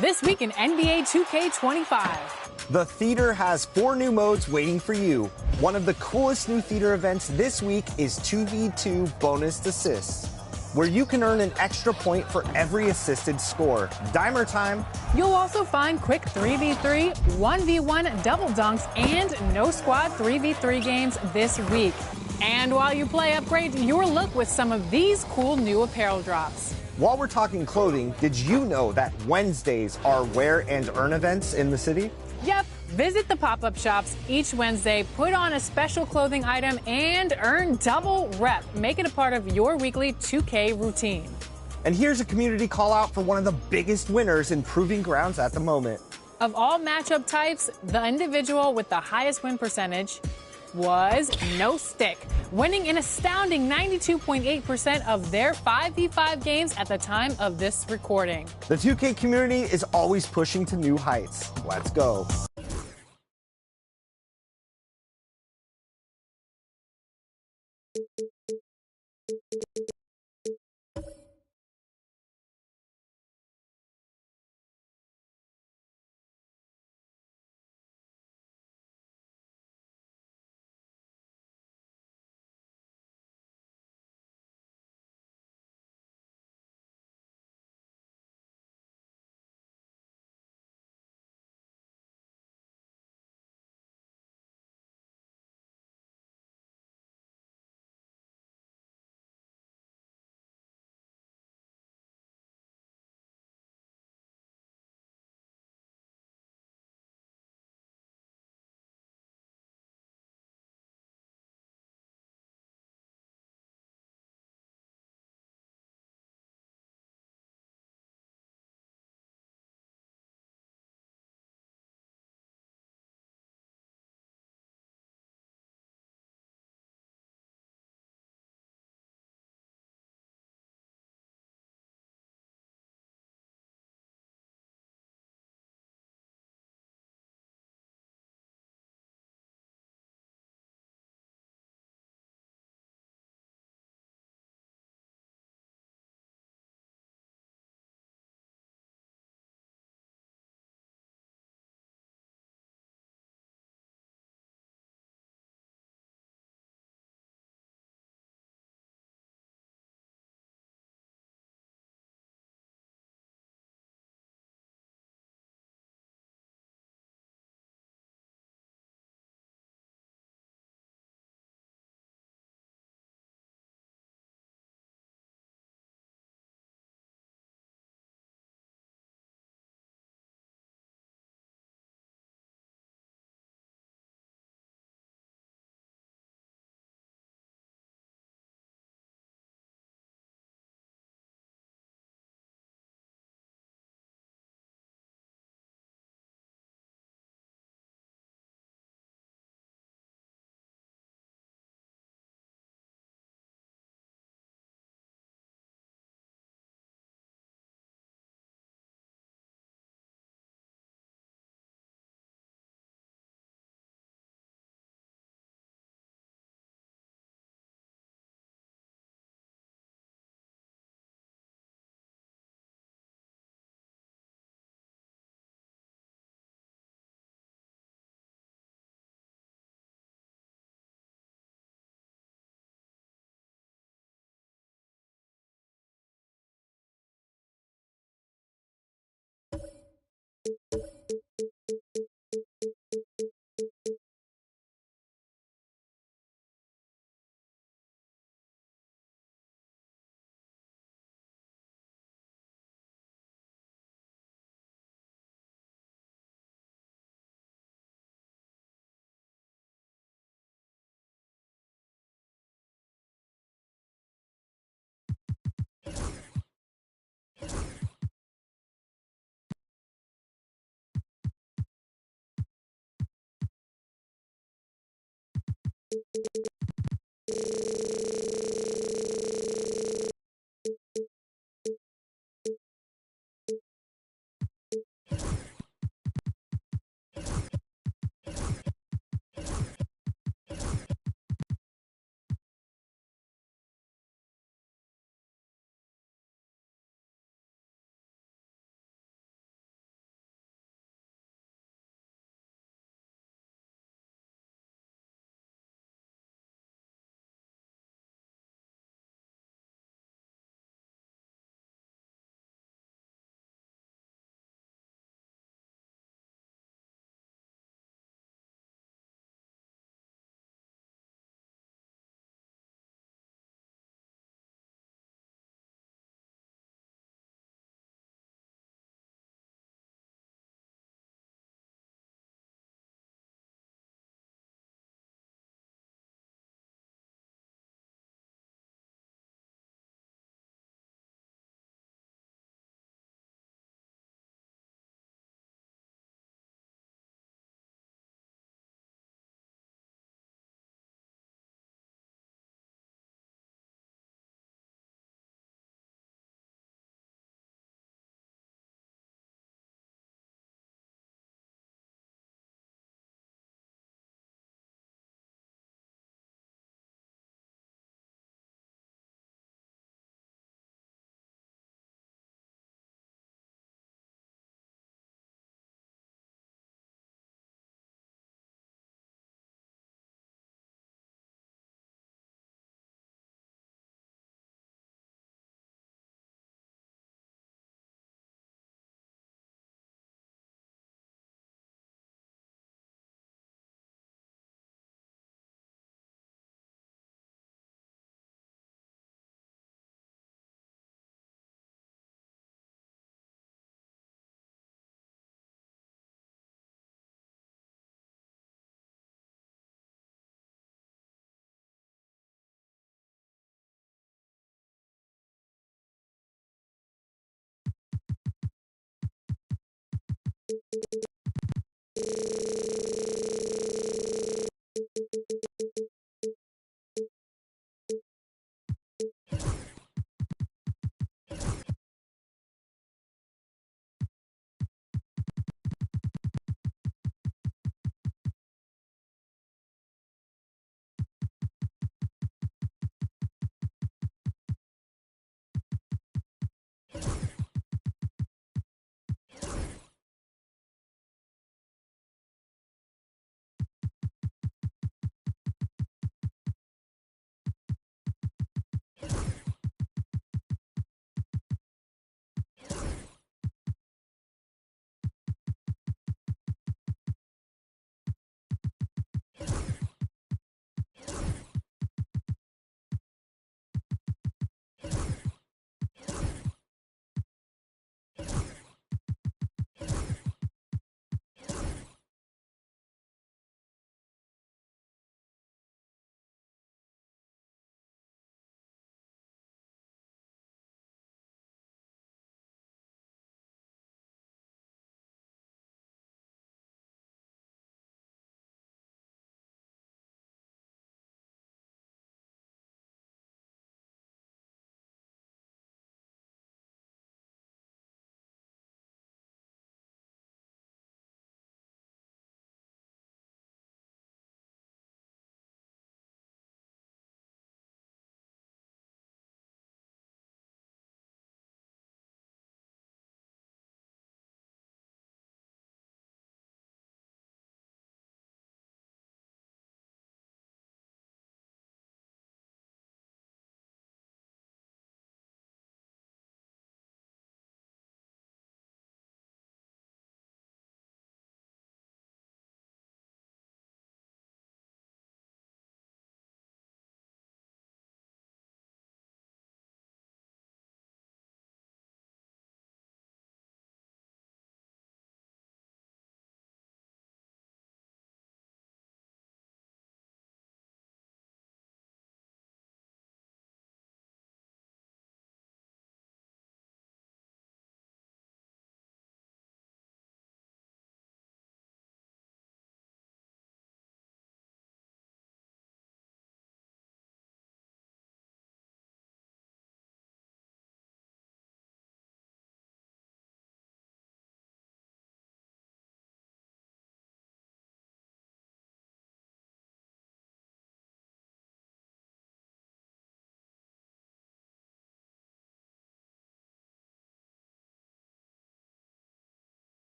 This week in NBA 2K25. The theater has 4 new modes waiting for you. One of the coolest new theater events this week is 2v2 bonus assists, where you can earn an extra point for every assisted score. Dimer time. You'll also find quick 3v3, 1v1 double dunks, and no squad 3v3 games this week. And while you play, upgrade your look with some of these cool new apparel drops. While we're talking clothing, did you know that Wednesdays are wear and earn events in the city? Yep. Visit the pop-up shops each Wednesday, put on a special clothing item, and earn double rep. Make it a part of your weekly 2K routine. And here's a community call out for one of the biggest winners in Proving Grounds at the moment. Of all matchup types, the individual with the highest win percentage was No Stick, winning an astounding 92.8% of their 5v5 games at the time of this recording. The 2K community is always pushing to new heights. Let's go.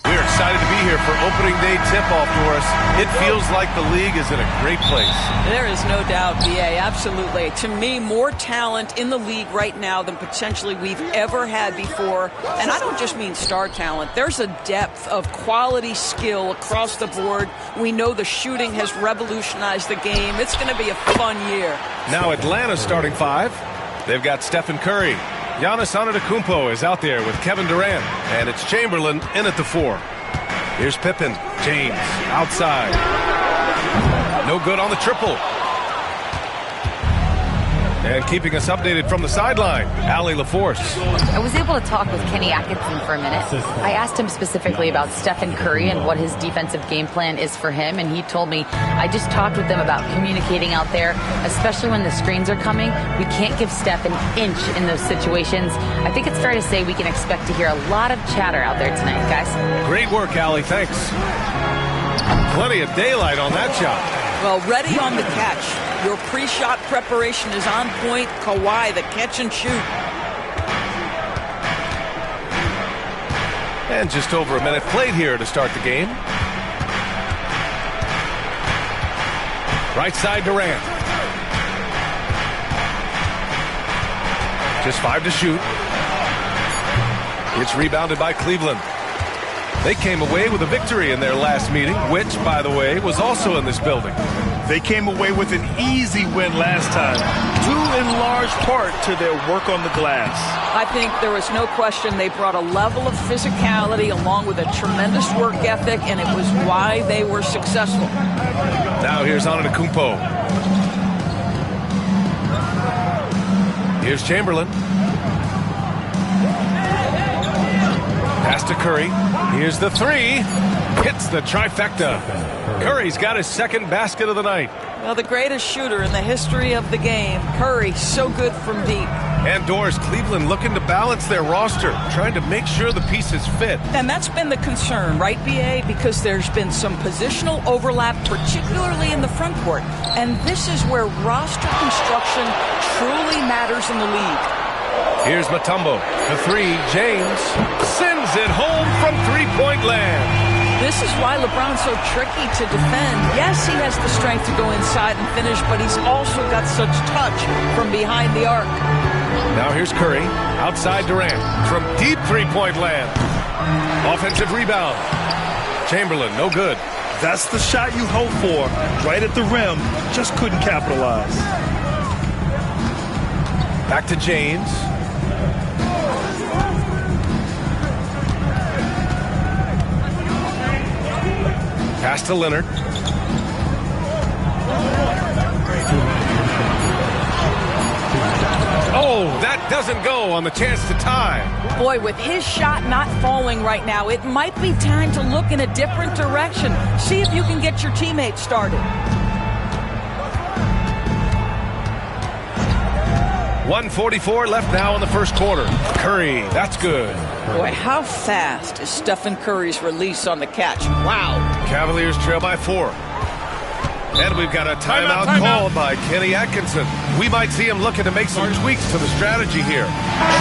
We're excited to be here for opening day tip-off, Doris. It feels like the league is in a great place. There is no doubt, BA, absolutely. To me, more talent in the league right now than potentially we've ever had before. And I don't just mean star talent. There's a depth of quality skill across the board. We know the shooting has revolutionized the game. It's going to be a fun year. Now Atlanta's starting five. They've got Stephen Curry. Giannis Antetokounmpo is out there with Kevin Durant, and it's Chamberlain in at the 4. Here's Pippen. James outside. No good on the triple. And keeping us updated from the sideline, Allie LaForce. I was able to talk with Kenny Atkinson for a minute. I asked him specifically about Stephen Curry and what his defensive game plan is for him, and he told me, I just talked with them about communicating out there, especially when the screens are coming. We can't give Steph an inch in those situations. I think it's fair to say we can expect to hear a lot of chatter out there tonight, guys. Great work, Allie. Thanks. Plenty of daylight on that shot. Well, ready on the catch. Your pre-shot preparation is on point. Kawhi, the catch and shoot. And just over a minute played here to start the game. Right side Durant. Just 5 to shoot. It's rebounded by Cleveland. They came away with a victory in their last meeting, which, by the way, was also in this building. They came away with an easy win last time, due in large part to their work on the glass. I think there was no question they brought a level of physicality along with a tremendous work ethic, and it was why they were successful. Now here's Antetokounmpo. Here's Chamberlain. Pass to Curry. Here's the three. Hits the trifecta. Curry's got his second basket of the night. Well, the greatest shooter in the history of the game. Curry, so good from deep. And Doris, Cleveland looking to balance their roster, trying to make sure the pieces fit. And that's been the concern, right, B.A.? Because there's been some positional overlap, particularly in the front court. And this is where roster construction truly matters in the league. Here's Mutombo. The three. James sends it home from three-point land. This is why LeBron's so tricky to defend. Yes, he has the strength to go inside and finish, but he's also got such touch from behind the arc. Now here's Curry. Outside Durant. From deep three-point land. Offensive rebound. Chamberlain, no good. That's the shot you hope for. Right at the rim. Just couldn't capitalize. Back to James. Pass to Leonard. Oh, that doesn't go on the chance to tie. Boy, with his shot not falling right now, it might be time to look in a different direction. See if you can get your teammates started. 1:44 left now in the first quarter. Curry, that's good. Boy, how fast is Stephen Curry's release on the catch? Wow. Cavaliers trail by 4. And we've got a timeout called by Kenny Atkinson. We might see him looking to make some tweaks to the strategy here.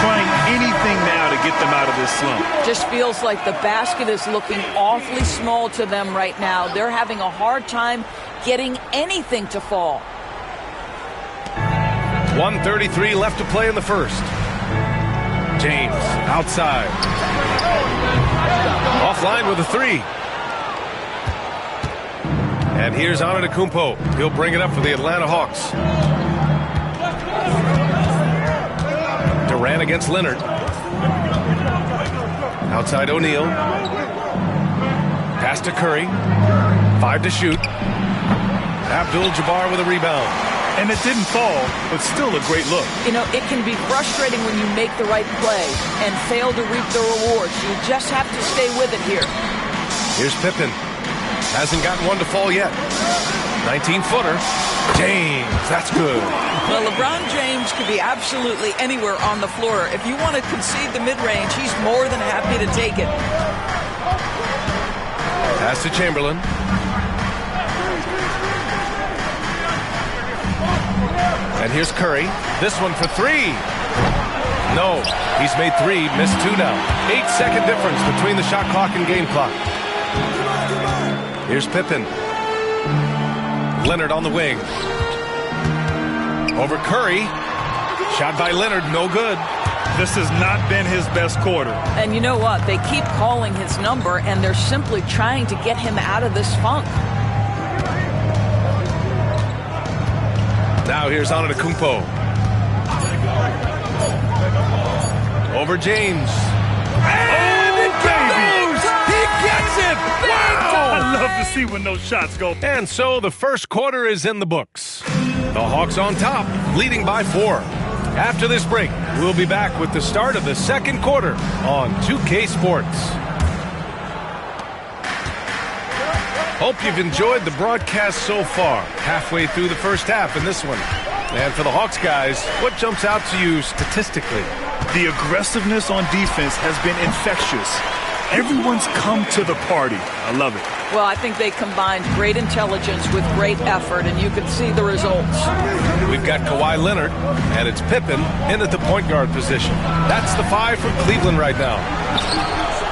Trying anything now to get them out of this slump. Just feels like the basket is looking awfully small to them right now. They're having a hard time getting anything to fall. 1:33 left to play in the first. James outside. Offline with a three. And here's Antetokounmpo. He'll bring it up for the Atlanta Hawks. Durant against Leonard. Outside O'Neal. Pass to Curry. 5 to shoot. Abdul-Jabbar with a rebound. And it didn't fall, but still a great look. You know, it can be frustrating when you make the right play and fail to reap the rewards. You just have to stay with it here. Here's Pippen. Hasn't gotten one to fall yet. 19-footer. James, that's good. Well, LeBron James could be absolutely anywhere on the floor. If you want to concede the mid-range, he's more than happy to take it. Pass to Chamberlain. And here's Curry. This one for three. No, he's made 3, missed 2 now. 8-second difference between the shot clock and game clock. Here's Pippen. Leonard on the wing. Over Curry. Shot by Leonard, no good. This has not been his best quarter. And you know what? They keep calling his number, and they're simply trying to get him out of this funk. Now here's Antetokounmpo. Over James. And it goes! He gets it! Wow! I love to see when those shots go. And so the first quarter is in the books. The Hawks on top, leading by 4. After this break, we'll be back with the start of the second quarter on 2K Sports. Hope you've enjoyed the broadcast so far. Halfway through the first half in this one. And for the Hawks guys, what jumps out to you statistically? The aggressiveness on defense has been infectious. Everyone's come to the party. I love it. Well, I think they combined great intelligence with great effort, and you can see the results. We've got Kawhi Leonard, and it's Pippen in at the point guard position. That's the 5 from Cleveland right now.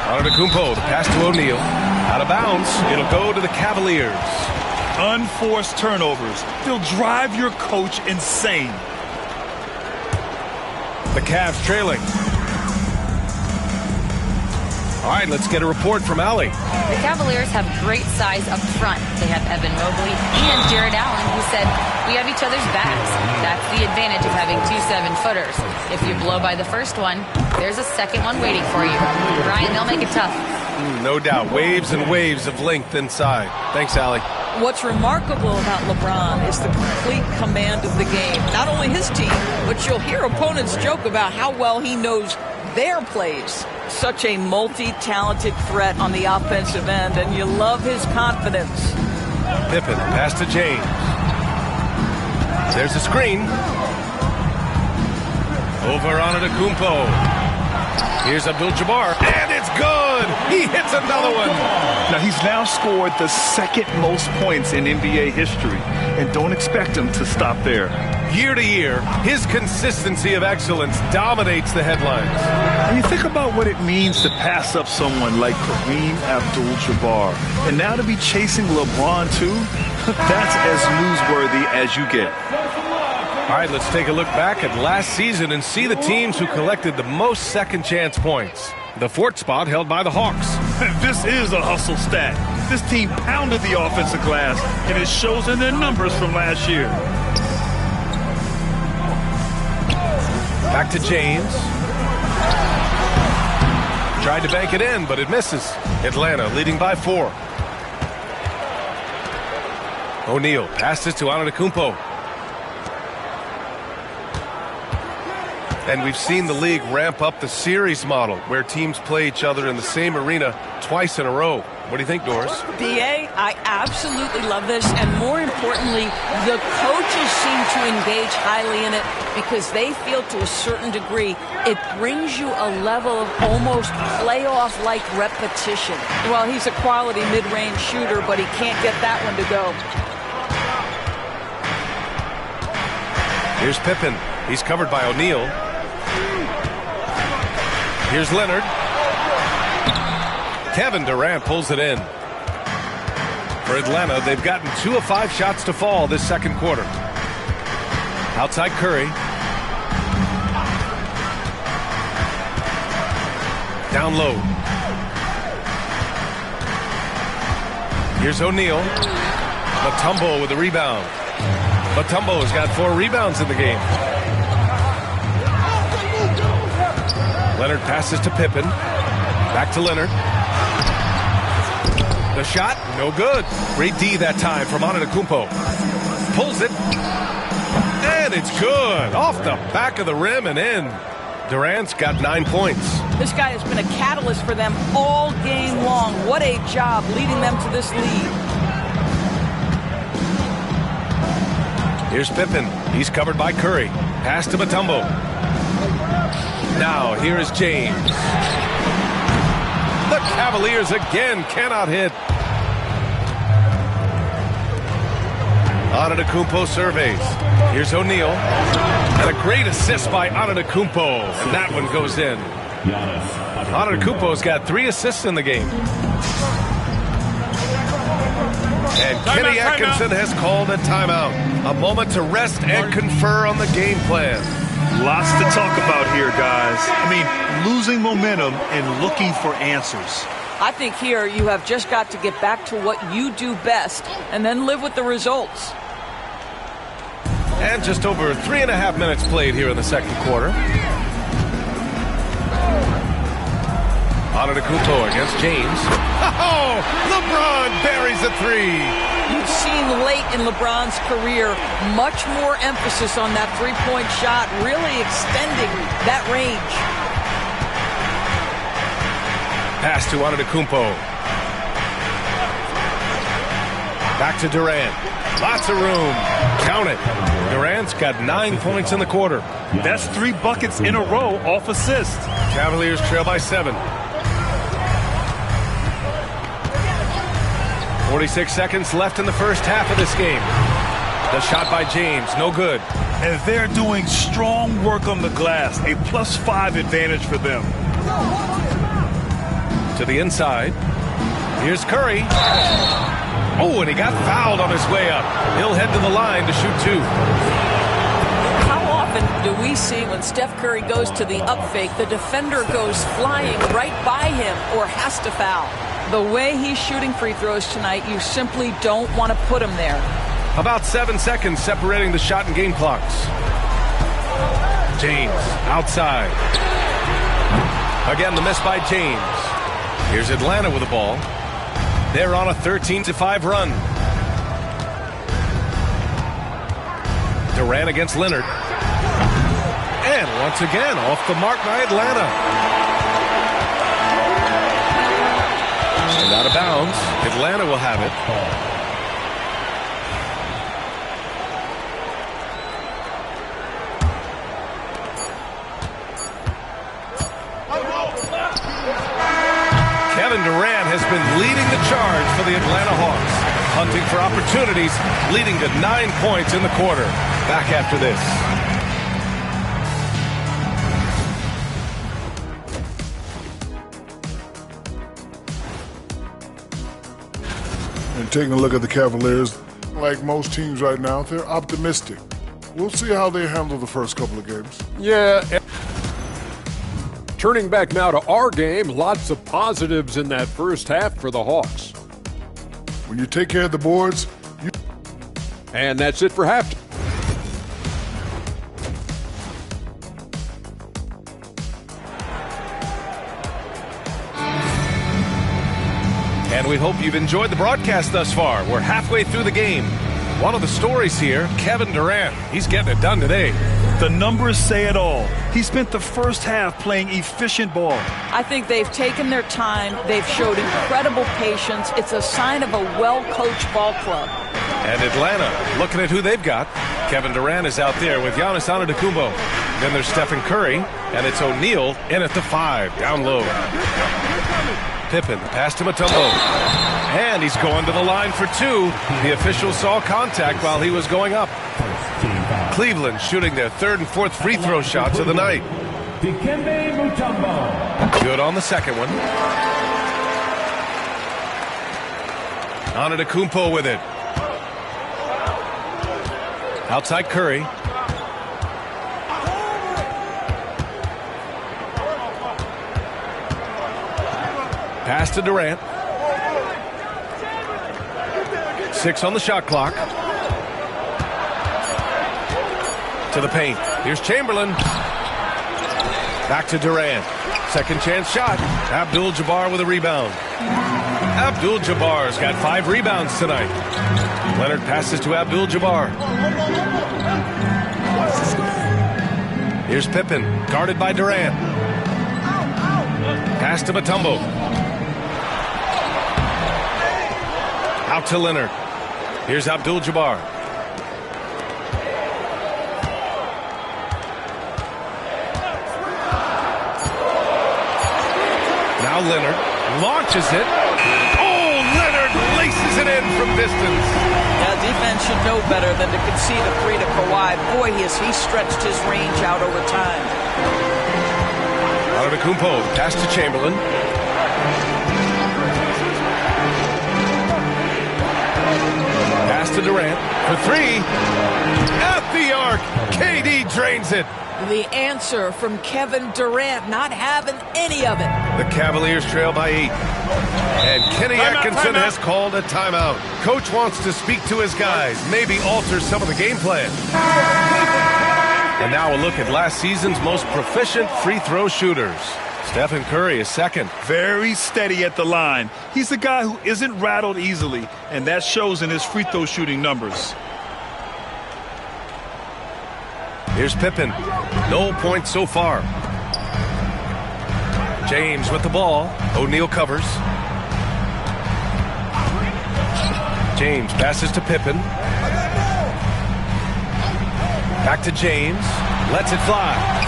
Antetokounmpo, the pass to O'Neal. Out of bounds, it'll go to the Cavaliers. Unforced turnovers. They'll drive your coach insane. The Cavs trailing. All right, let's get a report from Allie. The Cavaliers have great size up front. They have Evan Mobley and Jared Allen, who said, "We have each other's backs." That's the advantage of having 2 7-footers. If you blow by the first one, there's a second one waiting for you. Ryan, they'll make it tough. No doubt. Waves and waves of length inside. Thanks, Allie. What's remarkable about LeBron is the complete command of the game. Not only his team, but you'll hear opponents joke about how well he knows their plays. Such a multi-talented threat on the offensive end, and you love his confidence. Pippen, pass to James. There's a screen. Over Antetokounmpo. Here's Abdul-Jabbar, and it's good! He hits another one! Now, he's now scored the second most points in NBA history, and don't expect him to stop there. Year to year, his consistency of excellence dominates the headlines. And you think about what it means to pass up someone like Kareem Abdul-Jabbar, and now to be chasing LeBron, too? That's as newsworthy as you get. All right, let's take a look back at last season and see the teams who collected the most second-chance points. The 4th spot held by the Hawks. This is a hustle stat. This team pounded the offensive glass, and it shows in their numbers from last year. Back to James. Tried to bank it in, but it misses. Atlanta leading by 4. O'Neal passes to Antetokounmpo. And we've seen the league ramp up the series model where teams play each other in the same arena twice in a row. What do you think, Doris? B.A., I absolutely love this, and more importantly, the coaches seem to engage highly in it because they feel to a certain degree it brings you a level of almost playoff-like repetition. Well, he's a quality mid-range shooter, but he can't get that one to go. Here's Pippen. He's covered by O'Neal. Here's Leonard. Kevin Durant pulls it in. For Atlanta, they've gotten 2 of 5 shots to fall this second quarter. Outside Curry. Down low. Here's O'Neal. Mutombo with a rebound. Mutombo's got 4 rebounds in the game. Leonard passes to Pippen. Back to Leonard. The shot, no good. Great D that time from Antetokounmpo. Pulls it. And it's good. Off the back of the rim and in. Durant's got 9 points. This guy has been a catalyst for them all game long. What a job leading them to this lead. Here's Pippen. He's covered by Curry. Pass to Mutombo. Now, here is James. The Cavaliers again cannot hit. Antetokounmpo surveys. Here's O'Neal. And a great assist by Antetokounmpo. And that one goes in. Antetokounmpo's got 3 assists in the game. And Kenny Atkinson has called a timeout. A moment to rest and confer on the game plan. Lots to talk about here, guys. I mean, losing momentum and looking for answers. I think here you have just got to get back to what you do best and then live with the results. And just over 3.5 minutes played here in the second quarter. Antetokounmpo against James. Oh, LeBron buries a 3. You've seen late in LeBron's career much more emphasis on that three-point shot, really extending that range. Pass to Antetokounmpo. Back to Durant. Lots of room. Count it. Durant's got 9 points in the quarter. That's 3 buckets in a row off assist. Cavaliers trail by 7. 46 seconds left in the first half of this game. The shot by James, no good. And they're doing strong work on the glass. A +5 advantage for them. To the inside. Here's Curry. Oh, and he got fouled on his way up. He'll head to the line to shoot 2. How often do we see when Steph Curry goes to the up fake, the defender goes flying right by him or has to foul? The way he's shooting free throws tonight, you simply don't want to put him there. About 7 seconds separating the shot and game clocks. James outside. Again, the miss by James. Here's Atlanta with the ball. They're on a 13-5 run. Durant against Leonard. And once again, off the mark by Atlanta. And out of bounds. Atlanta will have it. Kevin Durant has been leading the charge for the Atlanta Hawks, hunting for opportunities, leading to 9 points in the quarter. Back after this. And taking a look at the Cavaliers, like most teams right now, they're optimistic. We'll see how they handle the first couple of games. Yeah. Turning back now to our game, lots of positives in that first half for the Hawks. When you take care of the boards, And that's it for halftime. And we hope you've enjoyed the broadcast thus far. We're halfway through the game. One of the stories here, Kevin Durant. He's getting it done today. The numbers say it all. He spent the first half playing efficient ball. I think they've taken their time. They've showed incredible patience. It's a sign of a well-coached ball club. And Atlanta, looking at who they've got. Kevin Durant is out there with Giannis Antetokounmpo. Then there's Stephen Curry, and it's O'Neal in at the 5, down low. Pippen, pass to Mutombo. And he's going to the line for 2. The official saw contact while he was going up. Cleveland shooting their 3rd and 4th free throw shots of the night. Good on the second one. Antetokounmpo with it. Outside Curry. Pass to Durant. 6 on the shot clock. To the paint. Here's Chamberlain. Back to Durant. Second chance shot. Abdul-Jabbar with a rebound. Abdul-Jabbar's got 5 rebounds tonight. Leonard passes to Abdul-Jabbar. Here's Pippen, guarded by Durant. Pass to Mutombo. Out to Leonard. Here's Abdul-Jabbar. Now Leonard launches it. Oh, Leonard laces it in from distance. Yeah, defense should know better than to concede a 3 to Kawhi. Boy, has he stretched his range out over time. Antetokounmpo, pass to Chamberlain. Pass to Durant for 3. At the arc, KD drains it. The answer from Kevin Durant, not having any of it. The Cavaliers trail by 8. And Kenny Atkinson has called a timeout. Coach wants to speak to his guys, maybe alter some of the game plan. And now a look at last season's most proficient free throw shooters. Stephen Curry is second. Very steady at the line. He's a guy who isn't rattled easily, and that shows in his free throw shooting numbers. Here's Pippen. No points so far. James with the ball. O'Neal covers. James passes to Pippen. Back to James. Lets it fly.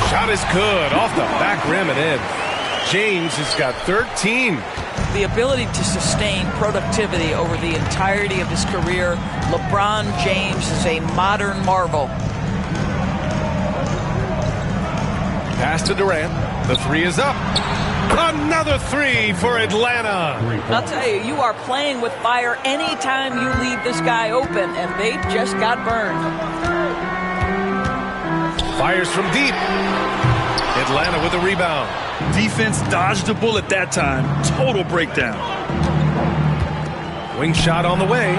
Shot is good. Off the back rim and in. James has got 13. The ability to sustain productivity over the entirety of his career. LeBron James is a modern marvel. Pass to Durant. The three is up. Another three for Atlanta. I'll tell you, you are playing with fire anytime you leave this guy open, and they just got burned. Fires from deep. Atlanta with a rebound. Defense dodged a bullet that time. Total breakdown. Wing shot on the way.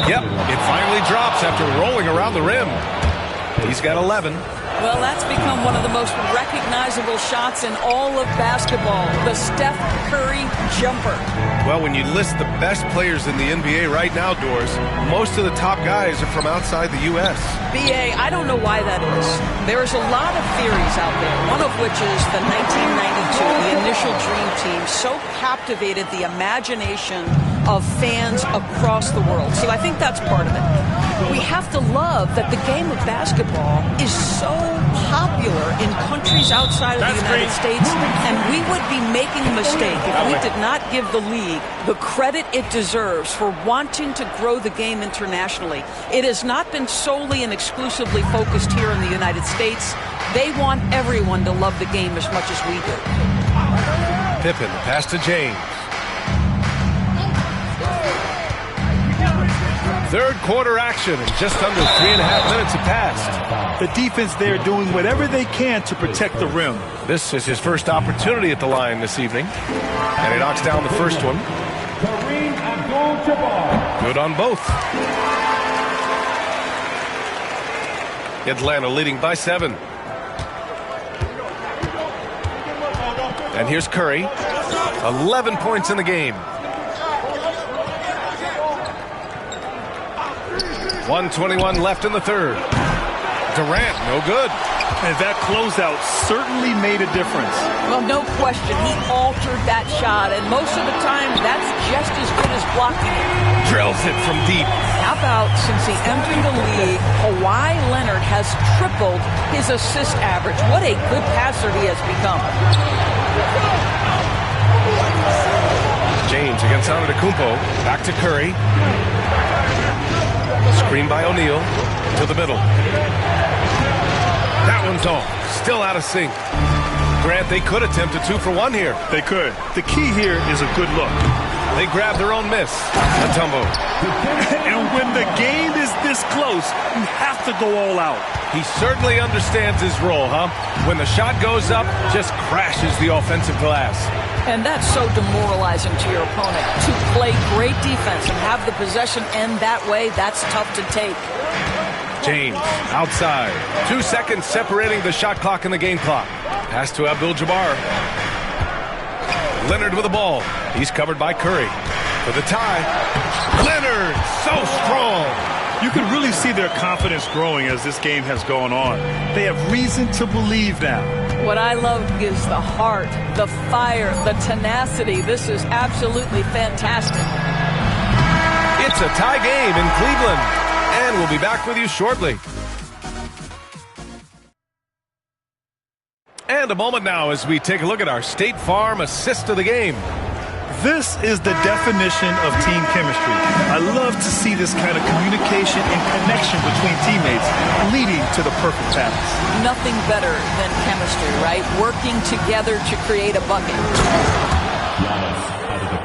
Yep, it finally drops after rolling around the rim. He's got 11. Well, that's become one of the most recognizable shots in all of basketball, the Steph Curry jumper. Well, when you list the best players in the NBA right now, Doris, most of the top guys are from outside the U.S. B.A., I don't know why that is. There's a lot of theories out there, one of which is the 1992, the initial Dream Team, so captivated the imagination of fans across the world. So I think that's part of it. We have to love that the game of basketball is so popular in countries outside of the United States, and we would be making a mistake if we did not give the league the credit it deserves for wanting to grow the game internationally. It has not been solely and exclusively focused here in the United States. They want everyone to love the game as much as we do. Pippen, pass to James. Third quarter action, and just under 3.5 minutes have passed. The defense there doing whatever they can to protect the rim. This is his first opportunity at the line this evening, and he knocks down the first one. Good on both. Atlanta leading by 7. And here's Curry. 11 points in the game. 1:21 left in the third. Durant, no good. And that closeout certainly made a difference. Well, no question. He altered that shot, and most of the time, that's just as good as blocking it. Drills it from deep. How about since he entered the league, Kawhi Leonard has tripled his assist average. What a good passer he has become. James against Antetokounmpo. Back to Curry. Screen by O'Neal to the middle. That one's off. Still out of sync. Grant, they could attempt a 2-for-1 here. They could. The key here is a good look. They grab their own miss. Mutombo. And when the game is this close, you have to go all out. He certainly understands his role, huh? When the shot goes up, just crashes the offensive glass. And that's so demoralizing to your opponent. To play great defense and have the possession end that way, that's tough to take. James, outside. 2 seconds separating the shot clock and the game clock. Pass to Abdul-Jabbar. Leonard with the ball. He's covered by Curry. For the tie. Leonard, so strong. You can really see their confidence growing as this game has gone on. They have reason to believe now. What I love is the heart, the fire, the tenacity. This is absolutely fantastic. It's a tie game in Cleveland, and we'll be back with you shortly. And a moment now as we take a look at our State Farm assist of the game. This is the definition of team chemistry. I love to see this kind of communication and connection between teammates leading to the perfect pass. Nothing better than chemistry, right? Working together to create a bucket.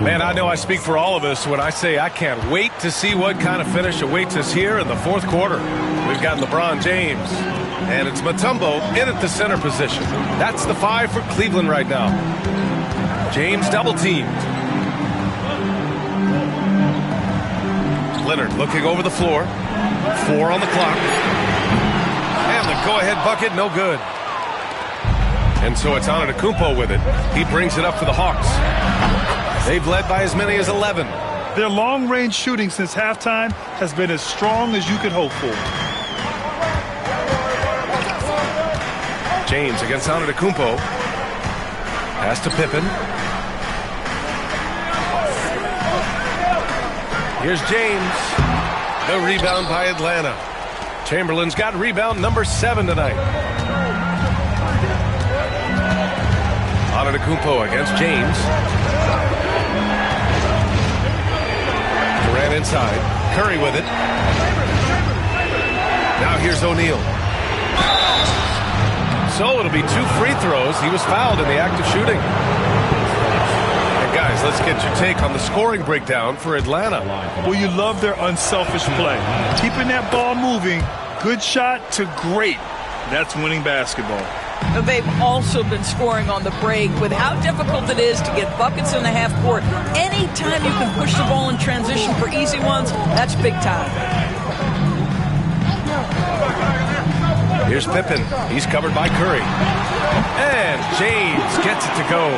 Man, I know I speak for all of us when I say I can't wait to see what kind of finish awaits us here in the fourth quarter. We've got LeBron James, and it's Mutombo in at the center position. That's the 5 for Cleveland right now. James double-teamed. Leonard looking over the floor. 4 on the clock. And the go-ahead bucket, no good. And so it's Antetokounmpo with it. He brings it up for the Hawks. They've led by as many as 11. Their long-range shooting since halftime has been as strong as you could hope for. James against Antetokounmpo. Pass to Pippen. Here's James. The rebound by Atlanta. Chamberlain's got rebound number 7 tonight. Antetokounmpo against James. Durant inside. Curry with it. Now here's O'Neal. So it'll be 2 free throws. He was fouled in the act of shooting. And guys, let's get your take on the scoring breakdown for Atlanta. Well, you love their unselfish play. Keeping that ball moving, good shot to great. That's winning basketball. They've also been scoring on the break with how difficult it is to get buckets in the half court. Anytime you can push the ball in transition for easy ones, that's big time. Here's Pippen. He's covered by Curry. And James gets it to go.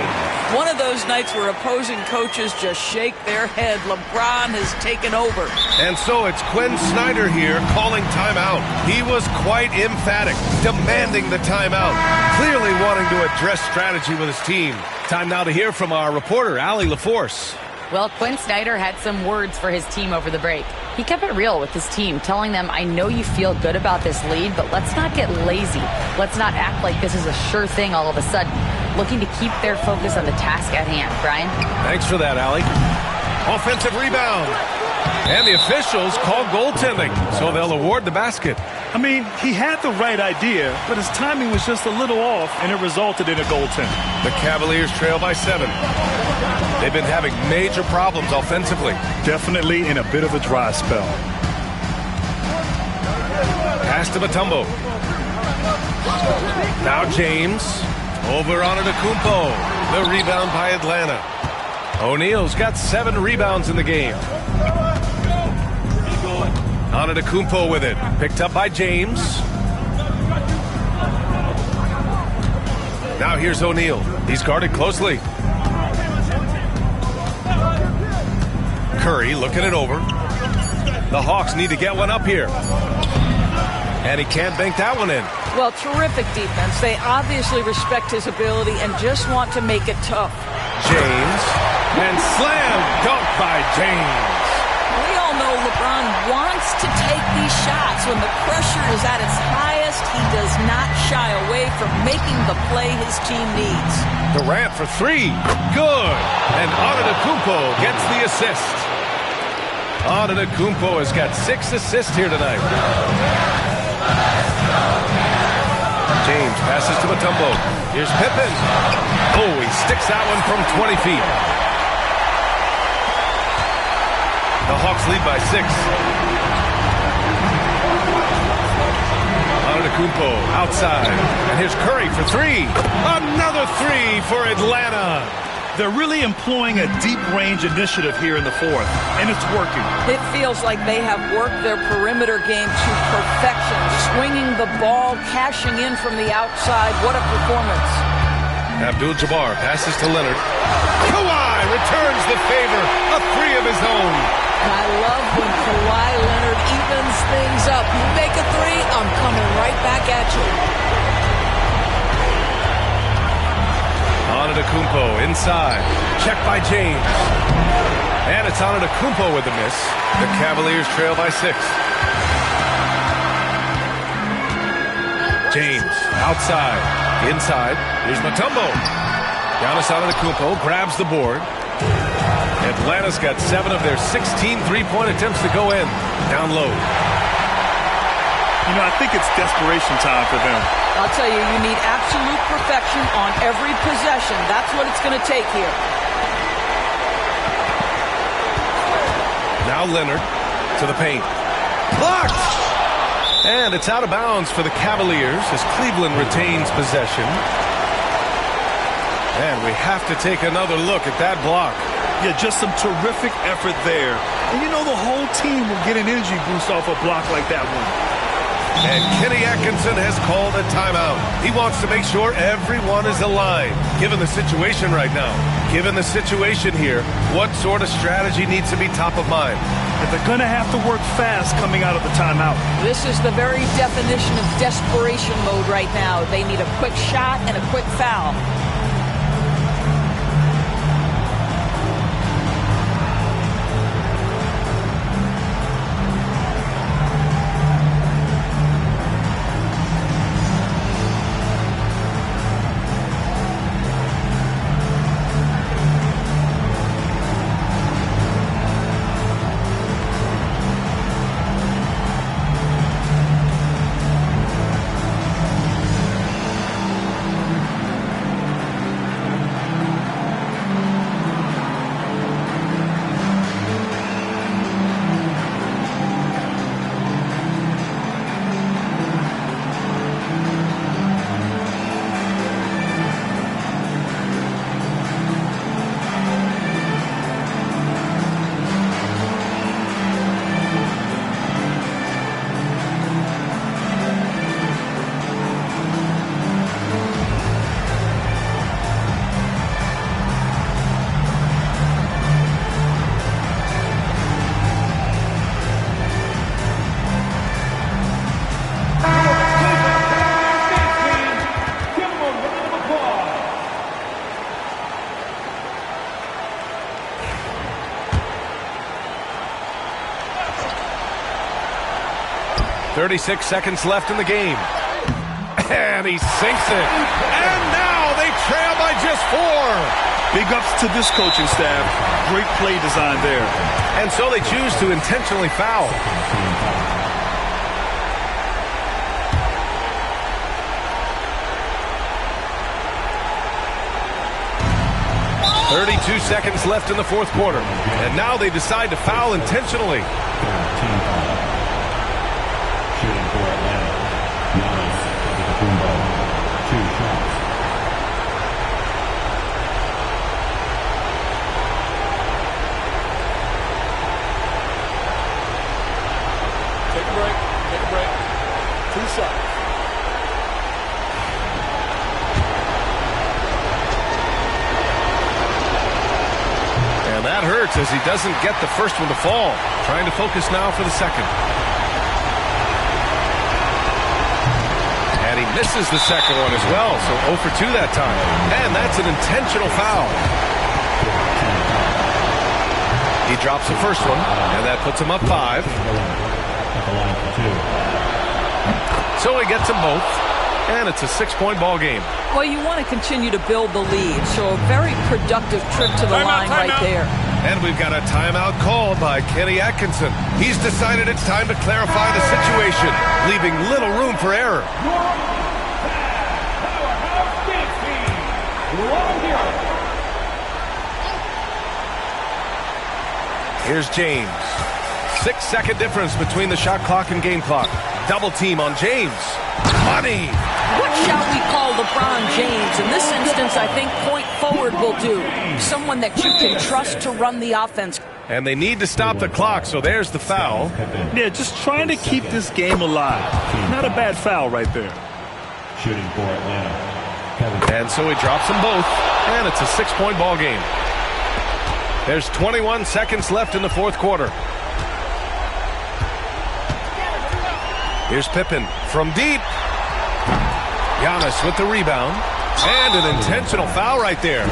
One of those nights where opposing coaches just shake their head. LeBron has taken over. And so it's Quinn Snyder here calling timeout. He was quite emphatic, demanding the timeout, clearly wanting to address strategy with his team. Time now to hear from our reporter, Allie LaForce. Well, Quinn Snyder had some words for his team over the break. He kept it real with his team, telling them, I know you feel good about this lead, but let's not get lazy. Let's not act like this is a sure thing all of a sudden. Looking to keep their focus on the task at hand. Brian? Thanks for that, Allie. Offensive rebound. And the officials call goaltending, so they'll award the basket. I mean, he had the right idea, but his timing was just a little off, and it resulted in a goaltend. The Cavaliers trail by 7. They've been having major problems offensively. Definitely in a bit of a dry spell. Pass to Mutombo. Now James. Over Antetokounmpo. The rebound by Atlanta. O'Neal's got 7 rebounds in the game. Antetokounmpo with it. Picked up by James. Now here's O'Neal. He's guarded closely. Curry looking it over. The Hawks need to get one up here. And he can't bank that one in. Well, terrific defense. They obviously respect his ability and just want to make it tough. James. And slam dunk by James. We all know LeBron wants to take these shots. When the pressure is at its highest, he does not shy away from making the play his team needs. Durant for 3. Good. And Antetokounmpo gets the assist. Antetokounmpo has got 6 assists here tonight. James passes to Mutombo. Here's Pippen. Oh, he sticks that one from 20 feet. The Hawks lead by 6. Antetokounmpo outside. And here's Curry for 3. Another 3 for Atlanta. They're really employing a deep-range initiative here in the fourth, and it's working. It feels like they have worked their perimeter game to perfection, swinging the ball, cashing in from the outside. What a performance. Abdul-Jabbar passes to Leonard. Kawhi returns the favor, a 3 of his own. I love when Kawhi Leonard evens things up. You make a 3, I'm coming right back at you. Antetokounmpo inside. Check by James. And it's Antetokounmpo with the miss. The Cavaliers trail by 6. James outside. Inside. Here's Mutombo. Giannis Antetokounmpo grabs the board. Atlanta's got 7 of their 16 three-point attempts to go in. Down low. You know, I think it's desperation time for them. I'll tell you, you need absolute perfection on every possession. That's what it's going to take here. Now Leonard to the paint. Blocked! And it's out of bounds for the Cavaliers as Cleveland retains possession. And we have to take another look at that block. Yeah, just some terrific effort there. And you know the whole team will get an energy boost off a block like that one. And Kenny Atkinson has called a timeout. He wants to make sure everyone is aligned. Given the situation right now, given the situation here, what sort of strategy needs to be top of mind? They're going to have to work fast coming out of the timeout. This is the very definition of desperation mode right now. They need a quick shot and a quick foul. .36 seconds left in the game. And he sinks it. And now they trail by just 4. Big ups to this coaching staff. Great play design there. And so they choose to intentionally foul. 32 seconds left in the fourth quarter. And now they decide to foul intentionally. Shooting for Atlanta. Giannis Antetokounmpo. 2 shots. Take a break. Take a break. 2 shots. And that hurts as he doesn't get the first one to fall. Trying to focus now for the second. And he misses the second one as well, so 0 for 2 that time. And that's an intentional foul. He drops the first one, and that puts him up 5. So he gets them both, and it's a 6-point ball game. Well, you want to continue to build the lead, so a very productive trip to the line right there. And we've got a timeout called by Kenny Atkinson. He's decided it's time to clarify the situation, leaving little room for error. Here's James. 6-second difference between the shot clock and game clock. Double team on James. Money. What shall we call LeBron James? In this instance, I think point forward will do. Someone that you can trust to run the offense. And they need to stop the clock, so there's the foul. Yeah, just trying to keep this game alive. Not a bad foul right there. Shooting for Atlanta. And so he drops them both, and it's a 6-point ball game. There's 21 seconds left in the fourth quarter. Here's Pippen from deep. Giannis with the rebound. And an intentional foul right there.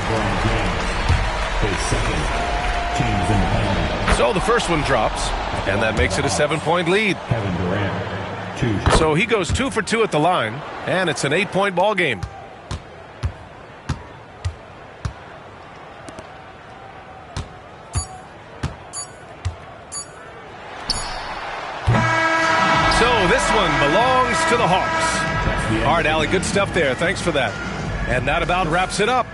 So the first one drops, and that makes it a 7-point lead. So he goes 2 for 2 at the line, and it's an 8-point ball game. So this one belongs to the Hawks. All right, Allie, good stuff there. Thanks for that. And that about wraps it up.